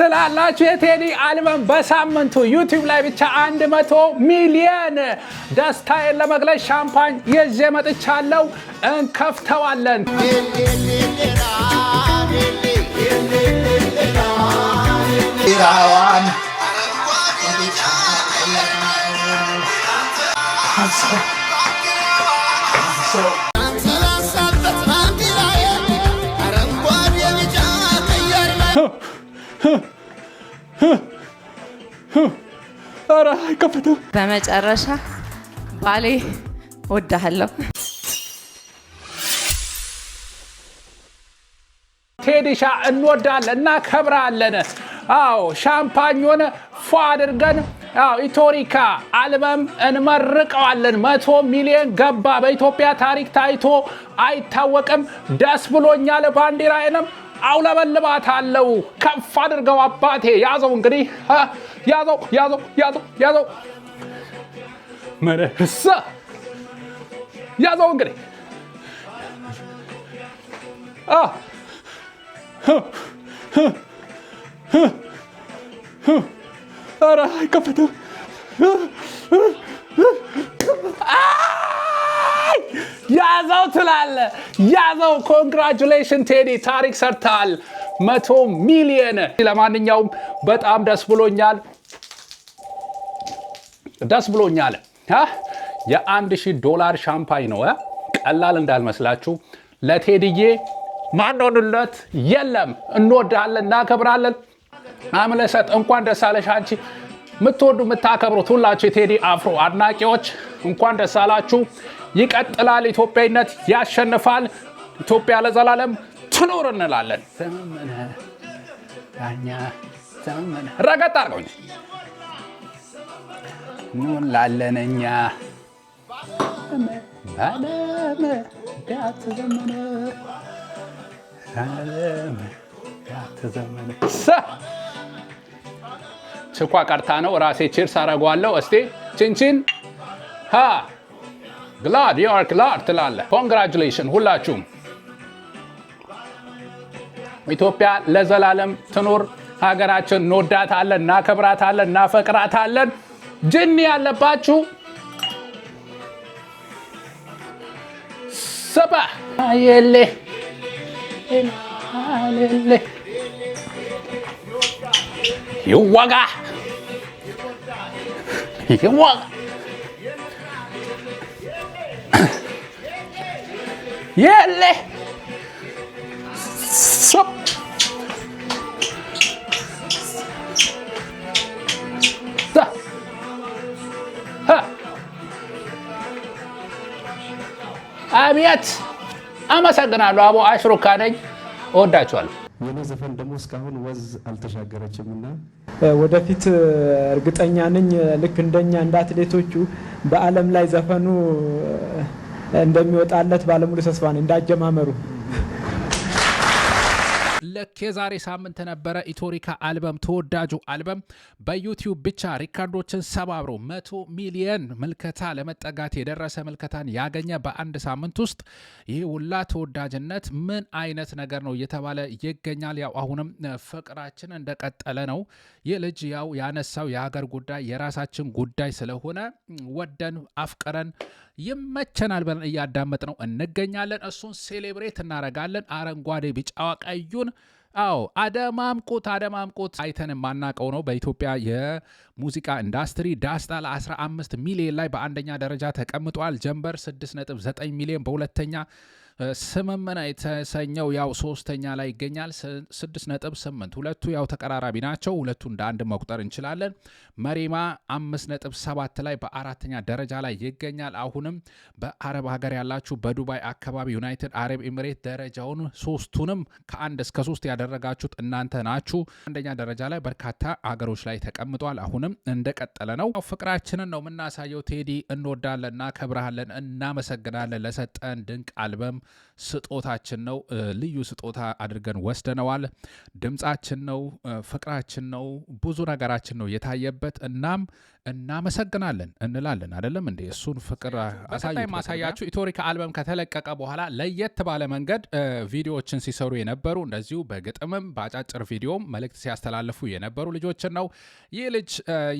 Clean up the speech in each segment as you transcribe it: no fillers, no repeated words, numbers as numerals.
ትላላችሁ? የቴዲ አልበም በሳምንቱ ዩቲዩብ ላይ ብቻ 100 ሚሊዮን ደስታዬን ለመግለጽ ሻምፓኝ ይዤ መጥቻለሁ። እንከፍተዋለን። ኢራዋን በመጨረሻ ባሌ ወዳለሁ። ቴዲሻ እንወዳለን እና ከብራለን። አዎ ሻምፓኞን ፏ አድርገን ኢቶሪካ አልበም እንመርቀዋለን። 100 ሚሊዮን ገባ። በኢትዮጵያ ታሪክ ታይቶ አይታወቅም። ደስ ብሎኛል። ባንዲራዬንም አውለበልባታለሁ። ከፍ አድርገው አባቴ። ያዘው እንግዲህ ያዘው መረሳ ያዘው እንግዲህ ኧረ አይከፈትም። ያዘው ትላለ። ያዘው። ኮንግራቹሌሽን ቴዲ፣ ታሪክ ሰርተሃል። 100 ሚሊዮን። ለማንኛውም በጣም ደስ ብሎኛል። $1000 ሻምፓኝ ነው። ቀላል እንዳልመስላችሁ። ለቴዲዬ ማንሆንለት የለም። እንወዳለን፣ እናከብራለን። አምለሰት እንኳን ደስ አለሽ። አንቺ የምትወዱ የምታከብሩት ሁላችሁ የቴዲ አፍሮ አድናቂዎች እንኳን ደስ አላችሁ። ይቀጥላል። ኢትዮጵያዊነት ያሸንፋል። ኢትዮጵያ ለዘላለም ትኖር እንላለን። ዘመነ ዳኛ ዘመነ ረገጥ አድርገውኝ እንላለን እኛ ባለም ዳት ዘመነ ችኳ ቀርታ ነው። ራሴ ቺርስ አረጋለሁ። እስቲ ቺንቺን ግላድ ዩ አር ግላድ ትላለ። ኮንግራቹሌሽን ሁላችሁም። ኢትዮጵያ ለዘላለም ትኑር። ሀገራችን እንወዳታለን፣ እናከብራታለን፣ እናፈቅራታለን። ጅኒ ያለባችሁ ሰባ አየሌ አለሌ ይዋጋ የለ አብያት። አመሰግናለሁ። አቦ አሽሩካ ነኝ። እወዳችኋለሁ። የኔ ዘፈን ደግሞ እስካሁን ወዝ አልተሻገረችምና ወደፊት እርግጠኛ ነኝ ልክ እንደኛ እንደ አትሌቶቹ በዓለም ላይ ዘፈኑ እንደሚወጣለት ባለሙሉ ተስፋ ነኝ እንዳጀማመሩ። ልክ የዛሬ ሳምንት ነበረ ኢቶሪካ አልበም፣ ተወዳጁ አልበም በዩቲዩብ ብቻ ሪካርዶችን ሰባብሮ 100 ሚሊዮን ምልከታ ለመጠጋት የደረሰ ምልከታን ያገኘ በአንድ ሳምንት ውስጥ ይህ ሁላ ተወዳጅነት ምን አይነት ነገር ነው እየተባለ ይገኛል። ያው አሁንም ፍቅራችን እንደቀጠለ ነው። ይህ ልጅ ያው ያነሳው የሀገር ጉዳይ የራሳችን ጉዳይ ስለሆነ ወደን አፍቀረን ይመቸናል ብለን እያዳመጥ ነው እንገኛለን። እሱን ሴሌብሬት እናረጋለን። አረንጓዴ ቢጫዋ ቀዩን አደማምቁት አይተን የማናቀው ነው። በኢትዮጵያ የሙዚቃ ኢንዱስትሪ ዳስታ ለ15 ሚሊዮን ላይ በአንደኛ ደረጃ ተቀምጧል። ጀንበር 6.9 ሚሊዮን በሁለተኛ፣ ስምምና የተሰኘው ያው ሶስተኛ ላይ ይገኛል 6.8። ሁለቱ ያው ተቀራራቢ ናቸው። ሁለቱ እንደ አንድ መቁጠር እንችላለን። መሪማ 5.7 ላይ በአራተኛ ደረጃ ላይ ይገኛል። አሁንም በአረብ ሀገር ያላችሁ በዱባይ አካባቢ ዩናይትድ አረብ ኤሚሬት ደረጃውን ሶስቱንም ከ1 እስከ 3 ያደረጋችሁት እናንተ ናችሁ። አንደኛ ደረጃ ላይ በርካታ ሀገሮች ላይ ተቀምጧል። አሁንም እንደቀጠለ ነው። ፍቅራችንን ነው የምናሳየው። ቴዲ እንወዳለን፣ እናከብረሃለን፣ እናመሰግናለን ለሰጠን ድንቅ አልበም ስጦታችን ነው። ልዩ ስጦታ አድርገን ወስደነዋል። ድምጻችን ነው፣ ፍቅራችን ነው፣ ብዙ ነገራችን ነው የታየበት። እናም እናመሰግናለን እንላለን አይደለም እንዴ? እሱን ፍቅር አሳዩ። ማሳያችሁ ኢትዮሪካ አልበም ከተለቀቀ በኋላ ለየት ባለ መንገድ ቪዲዮዎችን ሲሰሩ የነበሩ እንደዚሁ በግጥምም በአጫጭር ቪዲዮም መልእክት ሲያስተላልፉ የነበሩ ልጆችን ነው። ይህ ልጅ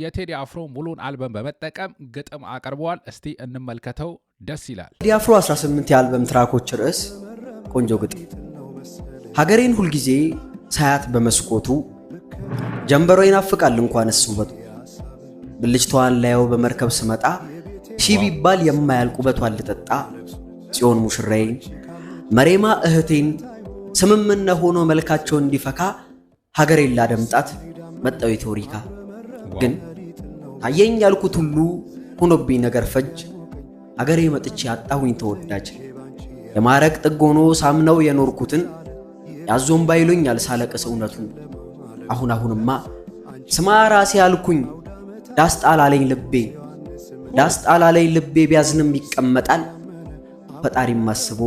የቴዲ አፍሮ ሙሉን አልበም በመጠቀም ግጥም አቅርበዋል። እስቲ እንመልከተው። ደስ ይላል። ቴዲ አፍሮ 18 የአልበም ትራኮች ርዕስ ቆንጆ ግጥም። ሀገሬን ሁልጊዜ ሳያት በመስኮቱ ጀንበሮ ይናፍቃል እንኳን እሱ ውበቱ ብልጭቷን ላየው በመርከብ ስመጣ ሺ ቢባል የማያልቅ ውበቷን ልጠጣ ጽዮን ሙሽራዬን መሬማ እህቴን ስምምነ ሆኖ መልካቸው እንዲፈካ ሀገሬን ላደምጣት መጣው ኢትዮሪካ ግን ታየኝ ያልኩት ሁሉ ሆኖብኝ ነገር ፈጅ ሀገሬ መጥቼ አጣሁኝ ተወዳጅ የማረቅ ጥግ ሆኖ ሳምነው የኖርኩትን ያዞም ባይሉኛል ሳለቅስ እውነቱን አሁንማ ስማ ራሴ ያልኩኝ ዳስጣላለኝ ልቤ ቢያዝንም ይቀመጣል ፈጣሪም አስቦ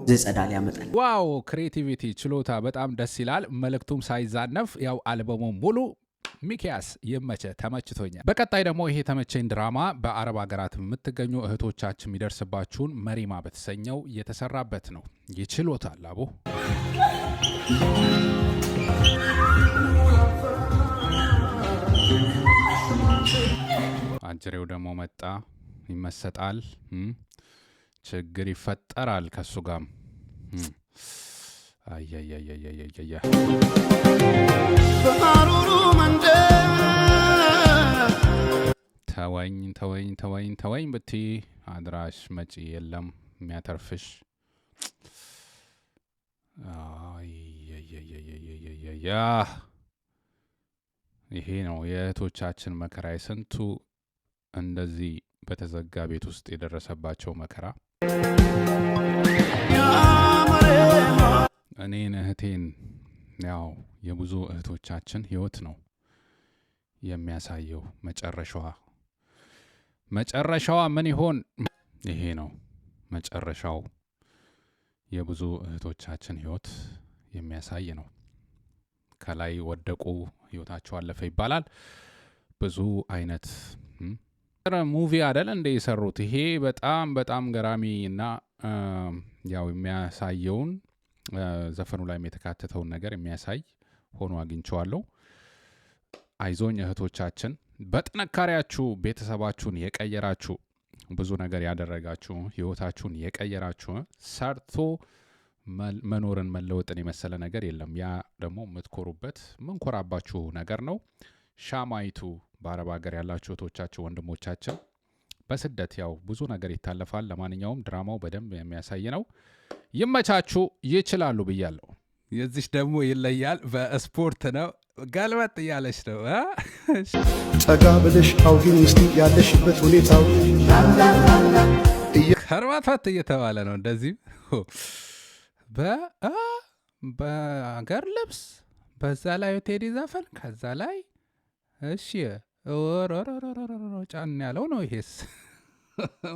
ዘጸዳል ያመጣል። ዋው ክሬቲቪቲ ችሎታ በጣም ደስ ይላል። መልእክቱም ሳይዛነፍ ያው አልበሙ ሙሉ ሚኪያስ ይመቸ ተመችቶኛል። በቀጣይ ደግሞ ይሄ ተመቸኝ ድራማ በአረብ ሀገራት የምትገኙ እህቶቻችን የሚደርስባችሁን መሪማ በተሰኘው የተሰራበት ነው። ይችሎታል አቦ አጅሬው ደግሞ መጣ ይመሰጣል፣ ችግር ይፈጠራል ከሱ ጋር አያያያያያያ በአሩሩ መንደር ተወኝ ብቲ አድራሽ መጪ የለም የሚያተርፍሽ። አያያያያያያ ይሄ ነው የእህቶቻችን መከራ። የስንቱ እንደዚህ በተዘጋ ቤት ውስጥ የደረሰባቸው መከራ እኔን እህቴን ያው የብዙ እህቶቻችን ህይወት ነው የሚያሳየው። መጨረሻዋ ምን ይሆን? ይሄ ነው መጨረሻው። የብዙ እህቶቻችን ህይወት የሚያሳይ ነው። ከላይ ወደቁ ህይወታቸው አለፈ ይባላል። ብዙ አይነት ሙቪ አይደል እንደ የሰሩት። ይሄ በጣም ገራሚ እና ያው የሚያሳየውን ዘፈኑ ላይ የተካተተውን ነገር የሚያሳይ ሆኖ አግኝቼዋለሁ። አይዞኝ እህቶቻችን፣ በጥንካሬያችሁ ቤተሰባችሁን የቀየራችሁ፣ ብዙ ነገር ያደረጋችሁ፣ ህይወታችሁን የቀየራችሁ፣ ሰርቶ መኖርን መለወጥን የመሰለ ነገር የለም። ያ ደግሞ የምትኮሩበት ምንኮራባችሁ ነገር ነው። ሻማይቱ በአረብ ሀገር ያላችሁ እህቶቻችሁ፣ ወንድሞቻችን በስደት ያው ብዙ ነገር ይታለፋል። ለማንኛውም ድራማው በደንብ የሚያሳይ ነው። ይመቻችሁ፣ ይችላሉ ብያለሁ። የዚች ደግሞ ይለያል። በስፖርት ነው፣ ገልበጥ እያለች ነው። ጠጋ ብለሽ አውጊን ውስጥ ያለሽበት ሁኔታው ከርባታት እየተባለ ነው። እንደዚህ በአገር ልብስ በዛ ላይ ቴዲ ዘፈን ከዛ ላይ እሺ ጫን ያለው ነው። ይሄስ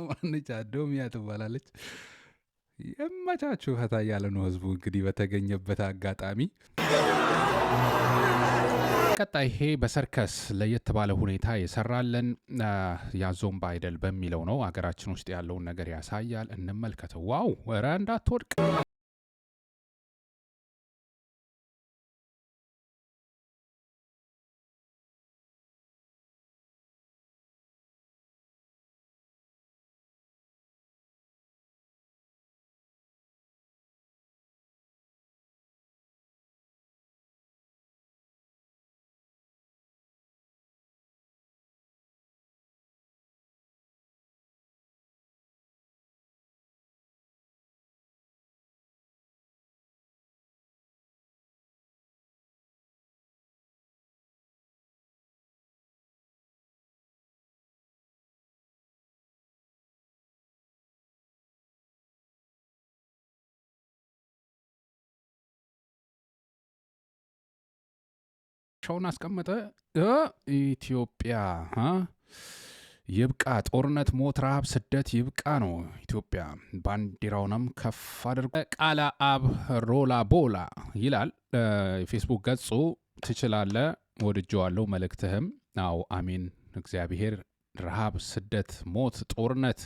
ማንጫ ዶሚያ ትባላለች። የመቻችሁ ፈታ ያለ ነው ህዝቡ እንግዲህ በተገኘበት አጋጣሚ። ቀጣይ ይሄ በሰርከስ ለየት ባለ ሁኔታ የሰራለን ያዞምባ አይደል በሚለው ነው። አገራችን ውስጥ ያለውን ነገር ያሳያል። እንመልከተው። ዋው ኧረ እንዳትወድቅ። ሻውን አስቀመጠ። ኢትዮጵያ ይብቃ፣ ጦርነት፣ ሞት፣ ረሃብ፣ ስደት ይብቃ ነው። ኢትዮጵያ ባንዲራውንም ከፍ አድርጎ ቃለ አብ ሮላ ቦላ ይላል የፌስቡክ ገጹ። ትችላለ፣ ወድጀዋለሁ መልእክትህም። አዎ አሜን። እግዚአብሔር ረሃብ፣ ስደት፣ ሞት፣ ጦርነት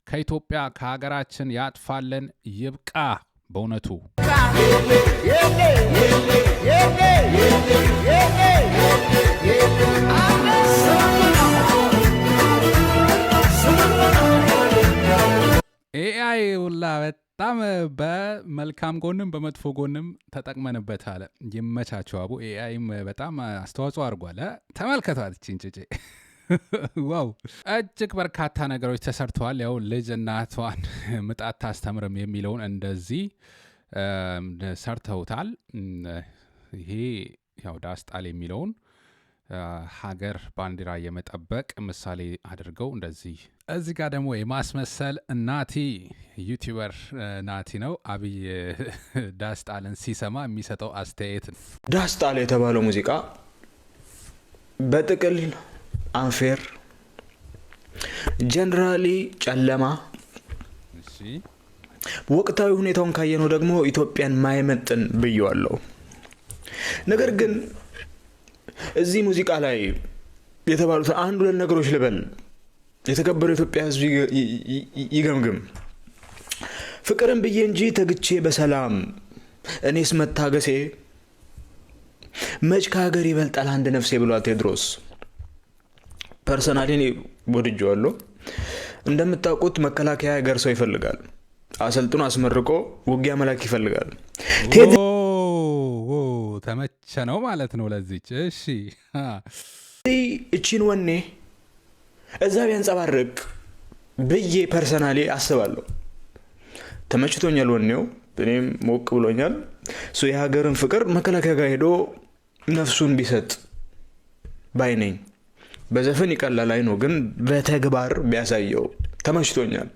ከኢትዮጵያ ከሀገራችን ያጥፋለን። ይብቃ በእውነቱ ኤአይ ሁላ በጣም በመልካም ጎንም በመጥፎ ጎንም ተጠቅመንበታል። ይመቻቸው አቡ። ኤአይም በጣም አስተዋጽኦ አድርጓል። ተመልከቷት ቺንጭጭ ዋው! እጅግ በርካታ ነገሮች ተሰርተዋል። ያው ልጅ እናቷን ምጣት ታስተምርም የሚለውን እንደዚህ ሰርተውታል። ይሄ ያው ዳስጣል የሚለውን ሀገር ባንዲራ የመጠበቅ ምሳሌ አድርገው እንደዚህ። እዚህ ጋር ደግሞ የማስመሰል ናቲ ዩቲዩበር ናቲ ነው። አብይ ዳስጣልን ሲሰማ የሚሰጠው አስተያየት ነው። ዳስጣል የተባለው ሙዚቃ በጥቅል አንፌር፣ ጀነራሊ ጨለማ፣ ወቅታዊ ሁኔታውን ካየነው ደግሞ ኢትዮጵያን ማይመጥን ብየዋለሁ። ነገር ግን እዚህ ሙዚቃ ላይ የተባሉት አንድ ሁለት ነገሮች ልበል። የተከበረው ኢትዮጵያ ሕዝብ ይገምግም። ፍቅርን ብዬ እንጂ ተግቼ በሰላም እኔስ መታገሴ መች ከሀገር ይበልጣል አንድ ነፍሴ ብሏል ቴድሮስ። ፐርሰናሊ ወድጄዋለሁ። እንደምታውቁት መከላከያ ሀገር ሰው ይፈልጋል። አሰልጥኖ አስመርቆ ውጊያ መላክ ይፈልጋል። ተመቸ ነው ማለት ነው ለዚች። እሺ እቺን ወኔ እዛ ቢያንጸባርቅ ብዬ ፐርሰናሊ አስባለሁ። ተመችቶኛል ወኔው፣ እኔም ሞቅ ብሎኛል። ሶ የሀገርን ፍቅር መከላከያ ጋር ሄዶ ነፍሱን ቢሰጥ ባይ ነኝ። በዘፈን ይቀላል አይ ነው፣ ግን በተግባር ቢያሳየው ተመችቶኛል።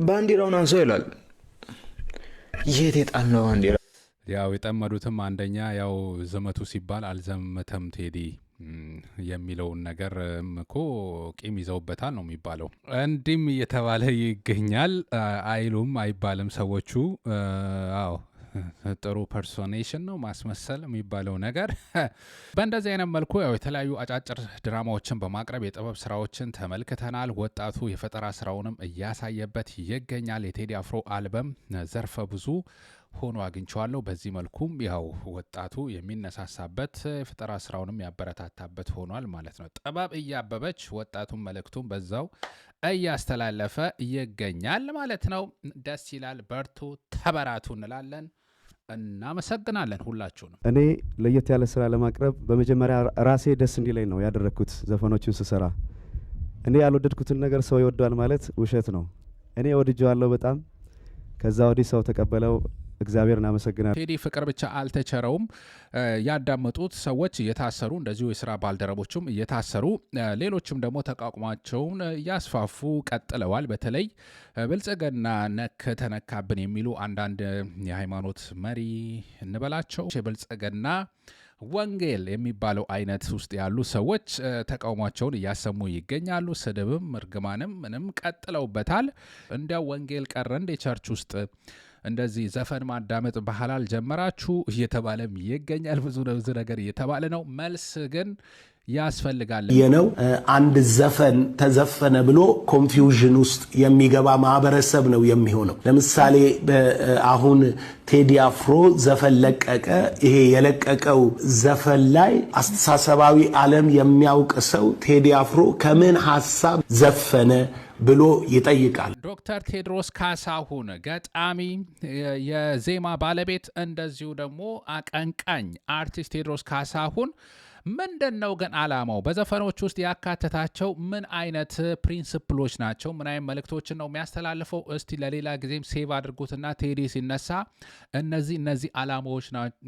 ባንዲራውን አንሳው ይላል። የት የጣልነው ባንዲራ? ያው የጠመዱትም አንደኛ ያው ዘመቱ ሲባል አልዘመተም ቴዲ የሚለውን ነገር እኮ ቂም ይዘውበታል ነው የሚባለው። እንዲህም እየተባለ ይገኛል። አይሉም አይባልም ሰዎቹ። አዎ ጥሩ ፐርሶኔሽን ነው ማስመሰል የሚባለው ነገር። በእንደዚህ አይነት መልኩ ያው የተለያዩ አጫጭር ድራማዎችን በማቅረብ የጥበብ ስራዎችን ተመልክተናል። ወጣቱ የፈጠራ ስራውንም እያሳየበት ይገኛል። የቴዲ አፍሮ አልበም ዘርፈ ብዙ ሆኖ አግኝቼዋለሁ። በዚህ መልኩም ያው ወጣቱ የሚነሳሳበት የፈጠራ ስራውንም ያበረታታበት ሆኗል ማለት ነው። ጥበብ እያበበች ወጣቱን መልእክቱን በዛው እያስተላለፈ ይገኛል ማለት ነው። ደስ ይላል። በርቱ፣ ተበራቱ እንላለን። እናመሰግናለን ሁላችሁንም። እኔ ለየት ያለ ስራ ለማቅረብ በመጀመሪያ ራሴ ደስ እንዲለኝ ነው ያደረኩት። ዘፈኖቹን ስሰራ እኔ ያልወደድኩትን ነገር ሰው ይወደዋል ማለት ውሸት ነው። እኔ ወድጄዋለሁ በጣም። ከዛ ወዲህ ሰው ተቀበለው። እግዚአብሔርን አመሰግናለሁ። ቴዲ ፍቅር ብቻ አልተቸረውም። ያዳመጡት ሰዎች እየታሰሩ እንደዚሁ የስራ ባልደረቦችም እየታሰሩ ሌሎችም ደግሞ ተቃውሟቸውን እያስፋፉ ቀጥለዋል። በተለይ ብልጽግና ነክ ተነካብን የሚሉ አንዳንድ የሃይማኖት መሪ እንበላቸው የብልጽግና ወንጌል የሚባለው አይነት ውስጥ ያሉ ሰዎች ተቃውሟቸውን እያሰሙ ይገኛሉ። ስድብም እርግማንም ምንም ቀጥለውበታል። እንዲያው ወንጌል ቀረ እንደ ቸርች ውስጥ እንደዚህ ዘፈን ማዳመጥ ባህል አልጀመራችሁ እየተባለም ይገኛል። ብዙ ነገር እየተባለ ነው። መልስ ግን ያስፈልጋል የነው አንድ ዘፈን ተዘፈነ ብሎ ኮንፊውዥን ውስጥ የሚገባ ማህበረሰብ ነው የሚሆነው። ለምሳሌ አሁን ቴዲ አፍሮ ዘፈን ለቀቀ። ይሄ የለቀቀው ዘፈን ላይ አስተሳሰባዊ ዓለም የሚያውቅ ሰው ቴዲ አፍሮ ከምን ሐሳብ ዘፈነ ብሎ ይጠይቃል። ዶክተር ቴድሮስ ካሳሁን ገጣሚ፣ የዜማ ባለቤት እንደዚሁ ደግሞ አቀንቃኝ አርቲስት ቴድሮስ ካሳሁን ምንድነው ግን አላማው? በዘፈኖች ውስጥ ያካተታቸው ምን አይነት ፕሪንሲፕሎች ናቸው? ምን አይነት መልእክቶችን ነው የሚያስተላልፈው? እስቲ ለሌላ ጊዜም ሴቭ አድርጉትና ቴዲ ሲነሳ እነዚህ አላማዎች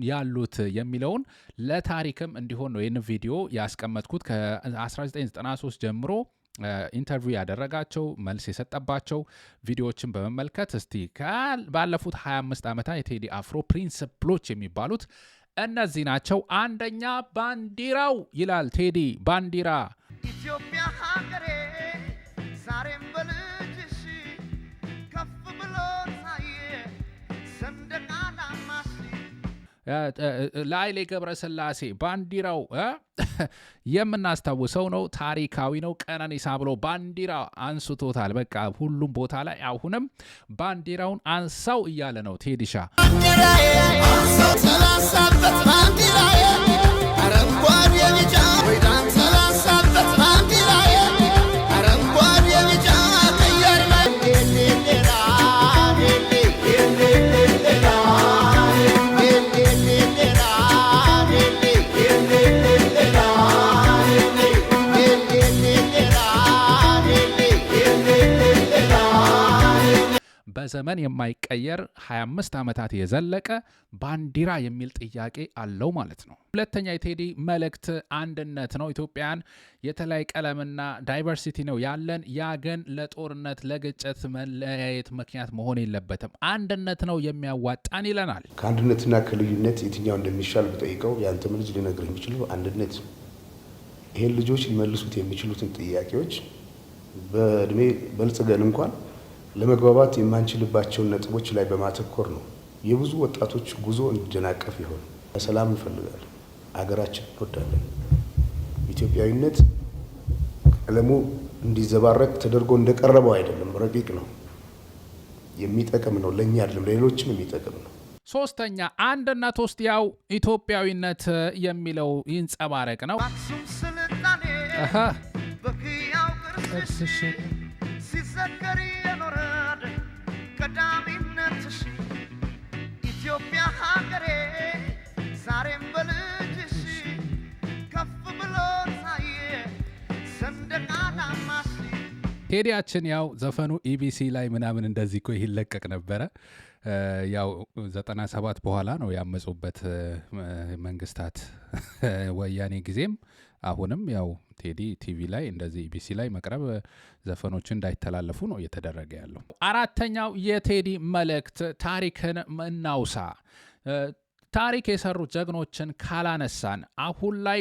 ያሉት የሚለውን ለታሪክም እንዲሆን ነው ይህን ቪዲዮ ያስቀመጥኩት። ከ1993 ጀምሮ ኢንተርቪው ያደረጋቸው መልስ የሰጠባቸው ቪዲዮዎችን በመመልከት እስቲ ባለፉት 25 ዓመታት የቴዲ አፍሮ ፕሪንሲፕሎች የሚባሉት እነዚህ ናቸው። አንደኛ ባንዲራው ይላል ቴዲ። ባንዲራ ኢትዮጵያ ሀገሬ ለኃይሌ ገብረስላሴ ባንዲራው የምናስታውሰው ነው። ታሪካዊ ነው። ቀነኒሳ ብሎ ባንዲራ አንስቶታል። በቃ ሁሉም ቦታ ላይ አሁንም ባንዲራውን አንሳው እያለ ነው ቴዲሻ። በዘመን የማይቀየር 25 ዓመታት የዘለቀ ባንዲራ የሚል ጥያቄ አለው ማለት ነው። ሁለተኛ የቴዲ መልእክት አንድነት ነው። ኢትዮጵያን የተለያየ ቀለምና ዳይቨርሲቲ ነው ያለን። ያ ግን ለጦርነት ለግጭት መለያየት ምክንያት መሆን የለበትም። አንድነት ነው የሚያዋጣን ይለናል። ከአንድነትና ከልዩነት የትኛው እንደሚሻል ብጠይቀው የአንተም ልጅ ሊነግር የሚችለው አንድነት። ይሄን ልጆች ሊመልሱት የሚችሉትን ጥያቄዎች በእድሜ በልጽገን እንኳን ለመግባባት የማንችልባቸውን ነጥቦች ላይ በማተኮር ነው የብዙ ወጣቶች ጉዞ እንዲደናቀፍ ይሆን። ሰላም እንፈልጋለን፣ አገራችን እንወዳለን። ኢትዮጵያዊነት ቀለሙ እንዲዘባረቅ ተደርጎ እንደቀረበው አይደለም፣ ረቂቅ ነው፣ የሚጠቅም ነው፣ ለእኛ አይደለም ለሌሎችም የሚጠቅም ነው። ሶስተኛ አንድነት ውስጥ ያው ኢትዮጵያዊነት የሚለው ይንጸባረቅ ነው። ሲዘከር የኖረድ ቀዳሚነትሽ ኢትዮጵያ ሀገሬ ዛሬም በልጅሽ ከፍ ብሎ ታየ ሰንደቅ ዓላማሽ። ቴዲያችን ያው ዘፈኑ ኢቢሲ ላይ ምናምን እንደዚህ እኮ ይለቀቅ ነበረ። ያው 97 በኋላ ነው ያመጹበት መንግስታት ወያኔ ጊዜም አሁንም ያው ቴዲ ቲቪ ላይ እንደዚህ ኢቢሲ ላይ መቅረብ ዘፈኖች እንዳይተላለፉ ነው እየተደረገ ያለው። አራተኛው የቴዲ መልእክት ታሪክን እናውሳ። ታሪክ የሰሩ ጀግኖችን ካላነሳን አሁን ላይ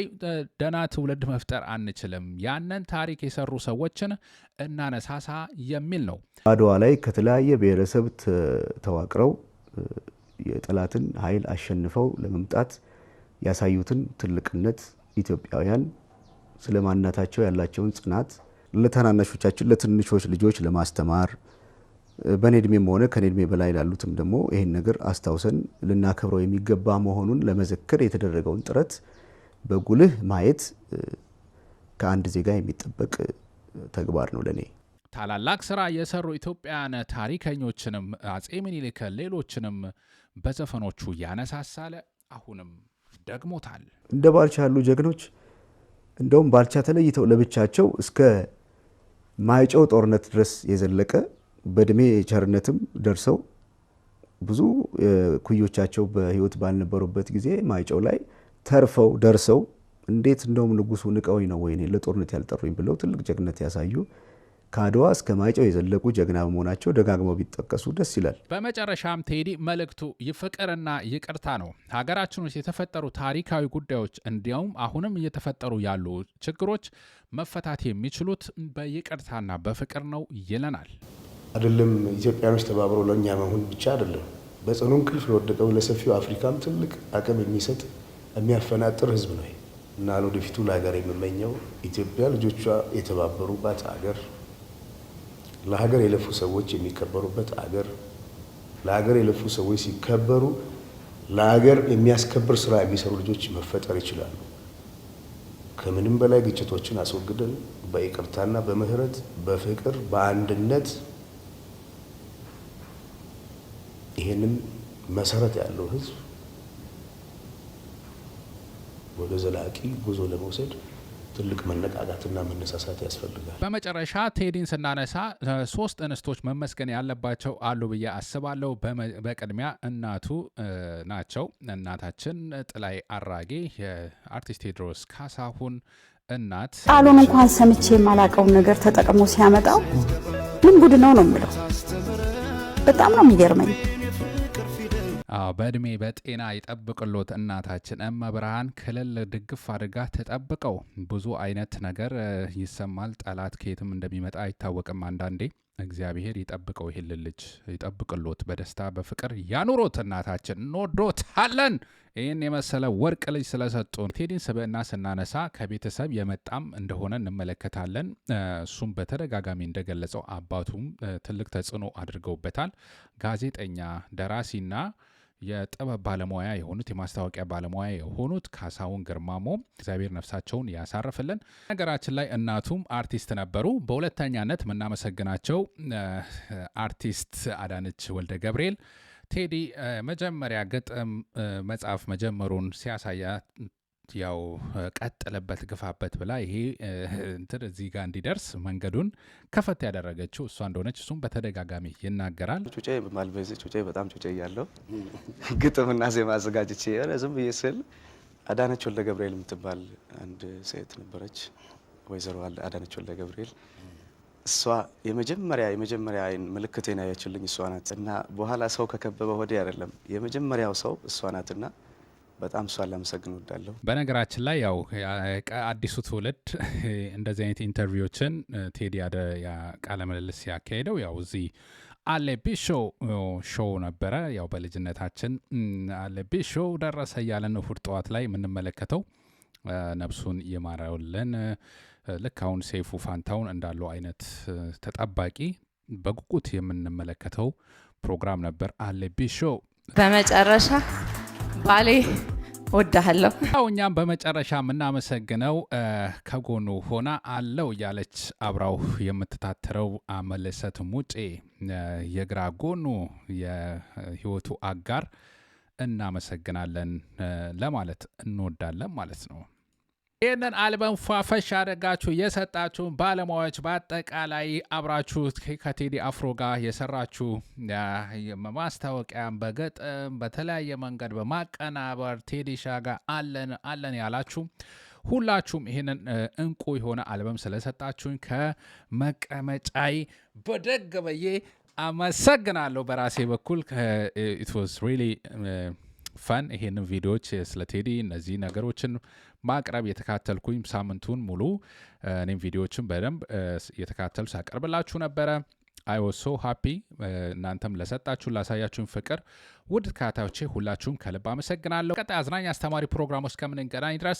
ደና ትውልድ መፍጠር አንችልም። ያንን ታሪክ የሰሩ ሰዎችን እናነሳሳ የሚል ነው። አድዋ ላይ ከተለያየ ብሔረሰብ ተዋቅረው የጠላትን ኃይል አሸንፈው ለመምጣት ያሳዩትን ትልቅነት ኢትዮጵያውያን ስለ ማንነታቸው ያላቸውን ጽናት ለታናናሾቻችን ለትንሾች ልጆች ለማስተማር በኔ እድሜም ሆነ ከኔ እድሜ በላይ ላሉትም ደግሞ ይሄን ነገር አስታውሰን ልናከብረው የሚገባ መሆኑን ለመዘከር የተደረገውን ጥረት በጉልህ ማየት ከአንድ ዜጋ የሚጠበቅ ተግባር ነው ለኔ። ታላላቅ ስራ የሰሩ ኢትዮጵያን ታሪከኞችንም አጼ ምኒልክ ሌሎችንም በዘፈኖቹ ያነሳሳለ አሁንም ደግሞታል። እንደ ባልቻ ያሉ ጀግኖች እንደውም ባልቻ ተለይተው ለብቻቸው እስከ ማይጨው ጦርነት ድረስ የዘለቀ በእድሜ ቸርነትም ደርሰው ብዙ ኩዮቻቸው በህይወት ባልነበሩበት ጊዜ ማይጨው ላይ ተርፈው ደርሰው እንዴት እንደውም ንጉሱ ንቀውኝ ነው ወይ ለጦርነት ያልጠሩኝ ብለው ትልቅ ጀግነት ያሳዩ ከአድዋ እስከ ማይጨው የዘለቁ ጀግና በመሆናቸው ደጋግመው ቢጠቀሱ ደስ ይላል። በመጨረሻም ቴዲ መልእክቱ ይፍቅርና ይቅርታ ነው። ሀገራችን ውስጥ የተፈጠሩ ታሪካዊ ጉዳዮች እንዲያውም አሁንም እየተፈጠሩ ያሉ ችግሮች መፈታት የሚችሉት በይቅርታና በፍቅር ነው ይለናል። አይደለም ኢትዮጵያኖች ተባብረው ለኛ መሆን ብቻ አይደለም፣ በጽኑ እንቅልፍ ለወደቀው ለሰፊው አፍሪካም ትልቅ አቅም የሚሰጥ የሚያፈናጥር ህዝብ ነው እና ለወደፊቱ ለሀገር የምመኘው ኢትዮጵያ ልጆቿ የተባበሩባት ሀገር፣ ለሀገር የለፉ ሰዎች የሚከበሩበት ሀገር፣ ለሀገር የለፉ ሰዎች ሲከበሩ ለሀገር የሚያስከብር ስራ የሚሰሩ ልጆች መፈጠር ይችላሉ። ከምንም በላይ ግጭቶችን አስወግደን በይቅርታና በምህረት በፍቅር በአንድነት ይሄንን መሰረት ያለው ህዝብ ወደ ዘላቂ ጉዞ ለመውሰድ ትልቅ መነቃቃትና መነሳሳት ያስፈልጋል። በመጨረሻ ቴዲን ስናነሳ 3 እንስቶች መመስገን ያለባቸው አሉ ብዬ አስባለሁ። በቅድሚያ እናቱ ናቸው። እናታችን ጥላይ አራጌ የአርቲስት ቴዎድሮስ ካሳሁን እናት። ቃሉን እንኳን ሰምቼ የማላቀውን ነገር ተጠቅሞ ሲያመጣው ምን ጉድ ነው ነው የምለው። በጣም ነው የሚገርመኝ። በእድሜ በጤና ይጠብቅሎት እናታችን እመብርሃን ክልል ድግፍ አድርጋ ተጠብቀው። ብዙ አይነት ነገር ይሰማል። ጠላት ከየትም እንደሚመጣ አይታወቅም። አንዳንዴ እግዚአብሔር ይጠብቀው፣ ይሄን ልጅ ይጠብቅሎት፣ በደስታ በፍቅር ያኑሮት። እናታችን እንወዶታለን። ይህን የመሰለ ወርቅ ልጅ ስለሰጡን። ቴዲን ስብዕና ስናነሳ ከቤተሰብ የመጣም እንደሆነ እንመለከታለን። እሱም በተደጋጋሚ እንደገለጸው አባቱም ትልቅ ተጽዕኖ አድርገውበታል። ጋዜጠኛ ደራሲና የጥበብ ባለሙያ የሆኑት የማስታወቂያ ባለሙያ የሆኑት ካሳሁን ግርማሞ እግዚአብሔር ነፍሳቸውን ያሳርፍልን። ነገራችን ላይ እናቱም አርቲስት ነበሩ። በሁለተኛነት የምናመሰግናቸው አርቲስት አዳነች ወልደ ገብርኤል ቴዲ መጀመሪያ ግጥም መጽሐፍ መጀመሩን ሲያሳያ ያው ቀጥለበት ግፋበት ብላ ይሄ እንትን እዚህ ጋር እንዲደርስ መንገዱን ከፈት ያደረገችው እሷ እንደሆነች እሱም በተደጋጋሚ ይናገራል። ጩጬ በማልበዝ ጩጬ በጣም ጩጬ እያለሁ ግጥምና ዜማ አዘጋጅቼ ዝም ብዬ ስል አዳነች ወልደ ገብርኤል የምትባል አንድ ሴት ነበረች፣ ወይዘሮ አዳነች ወልደ ገብርኤል። እሷ የመጀመሪያ ምልክቴን ያየችልኝ እሷ ናት እና በኋላ ሰው ከከበበ ወዲህ አይደለም የመጀመሪያው ሰው እሷ ናትና በጣም እሷን ላመሰግን እወዳለሁ። በነገራችን ላይ ያው አዲሱ ትውልድ እንደዚህ አይነት ኢንተርቪዎችን ቴዲ ቃለ ምልልስ ያካሄደው ያው እዚህ አሌቢ ሾው ነበረ። ያው በልጅነታችን አሌቢ ሾው ደረሰ እያለን እሁድ ጠዋት ላይ የምንመለከተው ነብሱን ይማረውልን። ልክ አሁን ሰይፉ ፋንታውን እንዳለው አይነት ተጠባቂ በጉጉት የምንመለከተው ፕሮግራም ነበር አሌቢ ሾው። በመጨረሻ ባሌ ወዳለሁ። እኛም በመጨረሻ የምናመሰግነው ከጎኑ ሆና አለው እያለች አብራው የምትታተረው አመለሰት ሙጬ የግራ ጎኑ የህይወቱ አጋር እናመሰግናለን ለማለት እንወዳለን ማለት ነው። ይህንን አልበም ፏፈሽ አደረጋችሁ የሰጣችሁን ባለሙያዎች በአጠቃላይ አብራችሁ ከቴዲ አፍሮ ጋር የሰራችሁ ማስታወቂያን በገጥም በተለያየ መንገድ በማቀናበር ቴዲሻ ጋር አለን ያላችሁ ሁላችሁም ይህንን እንቁ የሆነ አልበም ስለሰጣችሁኝ ከመቀመጫይ በደግ ብዬ አመሰግናለሁ። በራሴ በኩል it was really ፈን ይሄንን ቪዲዮዎች ስለ ቴዲ እነዚህ ነገሮችን ማቅረብ የተካተልኩኝ ሳምንቱን ሙሉ እኔም ቪዲዮዎችን በደንብ የተካተሉ ሳቀርብላችሁ ነበረ። I was so happy እናንተም ለሰጣችሁ ላሳያችሁን ፍቅር ውድ ተከታታዮቼ ሁላችሁም ከልብ አመሰግናለሁ። ቀጣይ አዝናኝ አስተማሪ ፕሮግራሞች እስከምንገናኝ ድረስ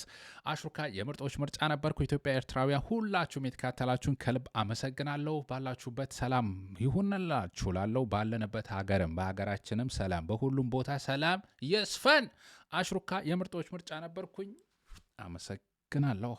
አሽሩካ የምርጦች ምርጫ ነበርኩ። ኢትዮጵያ ኤርትራውያን ሁላችሁም የተከታተላችሁን ከልብ አመሰግናለሁ። ባላችሁበት ሰላም ይሁንላችሁ። ላለው ባለንበት ሀገርም በሀገራችንም ሰላም፣ በሁሉም ቦታ ሰላም ይስፈን። አሽሩካ የምርጦች ምርጫ ነበርኩኝ። አመሰግናለሁ።